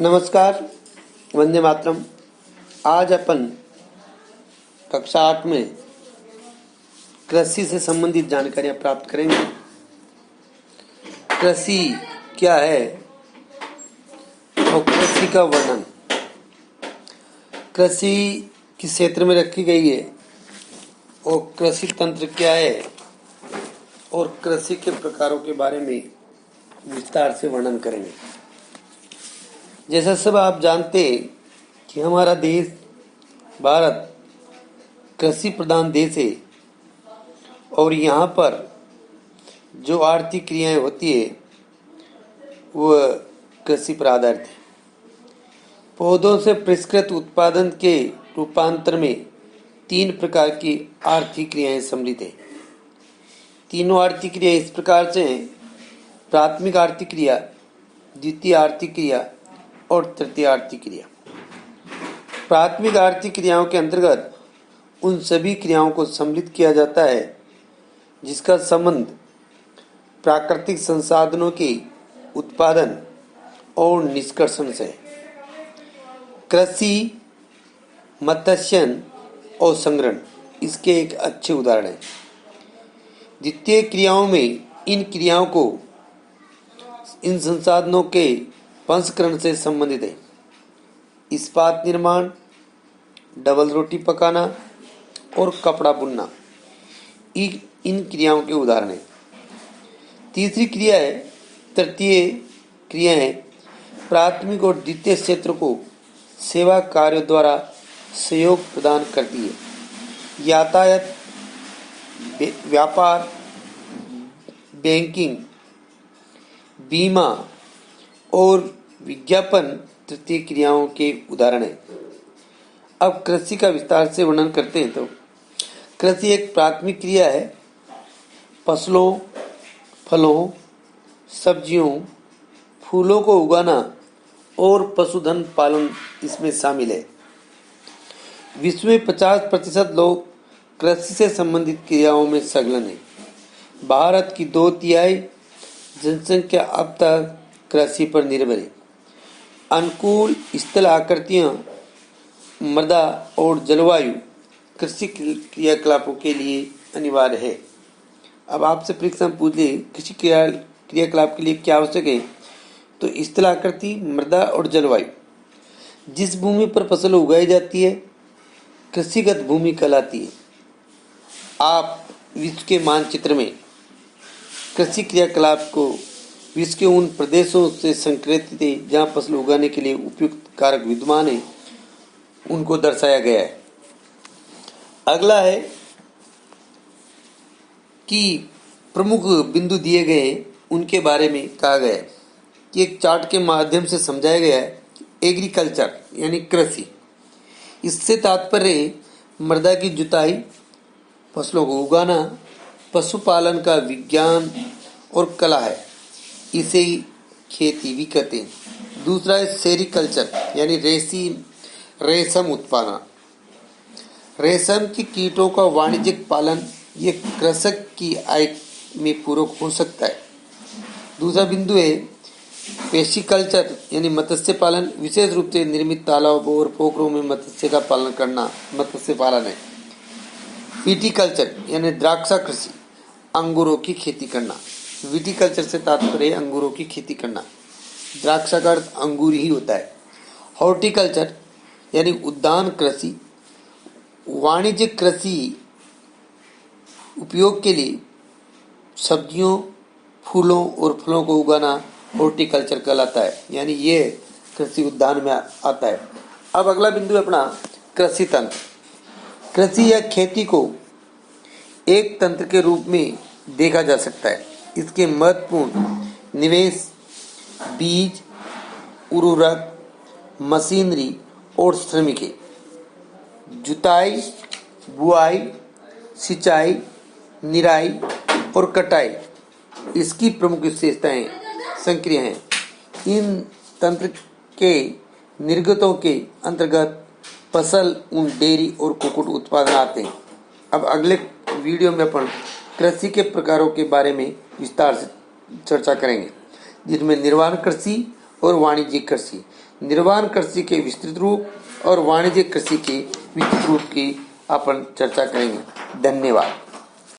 नमस्कार, वंदे मातरम। आज अपन कक्षा 8 में कृषि से संबंधित जानकारियां प्राप्त करेंगे। कृषि क्या है और कृषि का वर्णन, कृषि किस क्षेत्र में रखी गई है और कृषि तंत्र क्या है और कृषि के प्रकारों के बारे में विस्तार से वर्णन करेंगे। जैसा सब आप जानते हैं कि हमारा देश भारत कृषि प्रधान देश है और यहाँ पर जो आर्थिक क्रियाएं होती है वह कृषि पर आधारित है। पौधों से परिष्कृत उत्पादन के रूपांतर में 3 प्रकार की आर्थिक क्रियाएं सम्मिलित है। तीनों आर्थिक क्रिया इस प्रकार से हैं: प्राथमिक आर्थिक क्रिया, द्वितीय आर्थिक क्रिया और तृतीय आर्थिक क्रिया। प्राथमिक आर्थिक क्रियाओं के अंतर्गत उन सभी क्रियाओं को सम्मिलित किया जाता है जिसका संबंध प्राकृतिक संसाधनों के उत्पादन और निष्कर्षण से है। कृषि, मत्स्यन और संग्रहण इसके एक अच्छे उदाहरण हैं। द्वितीय क्रियाओं में इन संसाधनों के प्रसंस्करण से संबंधित है। इस्पात निर्माण, डबल रोटी पकाना और कपड़ा बुनना इन क्रियाओं के उदाहरण हैं। तीसरी क्रिया है तृतीय क्रिया है प्राथमिक और द्वितीय क्षेत्र को सेवा कार्यों द्वारा सहयोग प्रदान करती है। यातायात, व्यापार, बैंकिंग, बीमा और विज्ञापन तृतीय क्रियाओं के उदाहरण हैं। अब कृषि का विस्तार से वर्णन करते हैं। तो कृषि एक प्राथमिक क्रिया है। फसलों, फलों, सब्जियों, फूलों को उगाना और पशुधन पालन इसमें शामिल है। विश्व में 50% लोग कृषि से संबंधित क्रियाओं में संलग्न हैं। भारत की 2/3 जनसंख्या अब तक कृषि पर निर्भर है। अनुकूल स्थल आकृतियां, मृदा और जलवायु कृषि क्रियाकलापों के लिए अनिवार्य है। अब आपसे परीक्षा में पूछ ले कृषि क्रियाकलाप के लिए क्या आवश्यक है, तो स्थल आकृति, मृदा और जलवायु। जिस भूमि पर फसल उगाई जाती है कृषिगत भूमि कहलाती है। आप विश्व के मानचित्र में कृषि क्रियाकलाप को विश्व के उन प्रदेशों से संकेतित है जहां फसल उगाने के लिए उपयुक्त कारक विद्यमान है उनको दर्शाया गया है। अगला है कि प्रमुख बिंदु दिए गए हैं उनके बारे में कहा गया है कि एक चार्ट के माध्यम से समझाया गया है। एग्रीकल्चर यानी कृषि, इससे तात्पर्य मृदा की जुताई, फसलों को उगाना, पशुपालन का विज्ञान और कला है। इसे ही खेती भी कहते हैं। दूसरा है सेरीकल्चर यानी रेशम उत्पादन। रेशम की कीटों का वाणिज्यिक पालन ये कृषक की आय में पूरक हो सकता है। दूसरा बिंदु है पेशिकल्चर यानी मत्स्य पालन, विशेष रूप से निर्मित तालाबों और पोखरों में मत्स्य का पालन करना मत्स्य पालन है। विटीकल्चर यानी द्राक्षा कृषि, अंगूरों की खेती करना। विटीकल्चर से तात्पर्य अंगूरों की खेती करना, द्राक्षा का अर्थ अंगूर ही होता है। हॉर्टिकल्चर यानी उद्यान कृषि, वाणिज्यिक कृषि उपयोग के लिए सब्जियों, फूलों और फलों को उगाना हॉर्टिकल्चर कहलाता है, यानी ये कृषि उद्यान में आता है। अब अगला बिंदु है अपना कृषि तंत्र। कृषि या खेती को एक तंत्र के रूप में देखा जा सकता है। इसके महत्वपूर्ण निवेश बीज, उर्वरक, मशीनरी और श्रमिक है। जुताई, बुआई, सिंचाई, निराई और कटाई इसकी प्रमुख विशेषताएं संक्रिया हैं। इन तंत्र के निर्गतों के अंतर्गत फसल, ऊन, डेयरी और कुक्कुट उत्पादन आते हैं। अब अगले वीडियो में अपन कृषि के प्रकारों के बारे में विस्तार से चर्चा करेंगे, जिसमें निर्वाण कृषि और वाणिज्यिक कृषि, निर्वाण कृषि के विस्तृत रूप और वाणिज्यिक कृषि के विस्तृत रूप की अपन चर्चा करेंगे। धन्यवाद।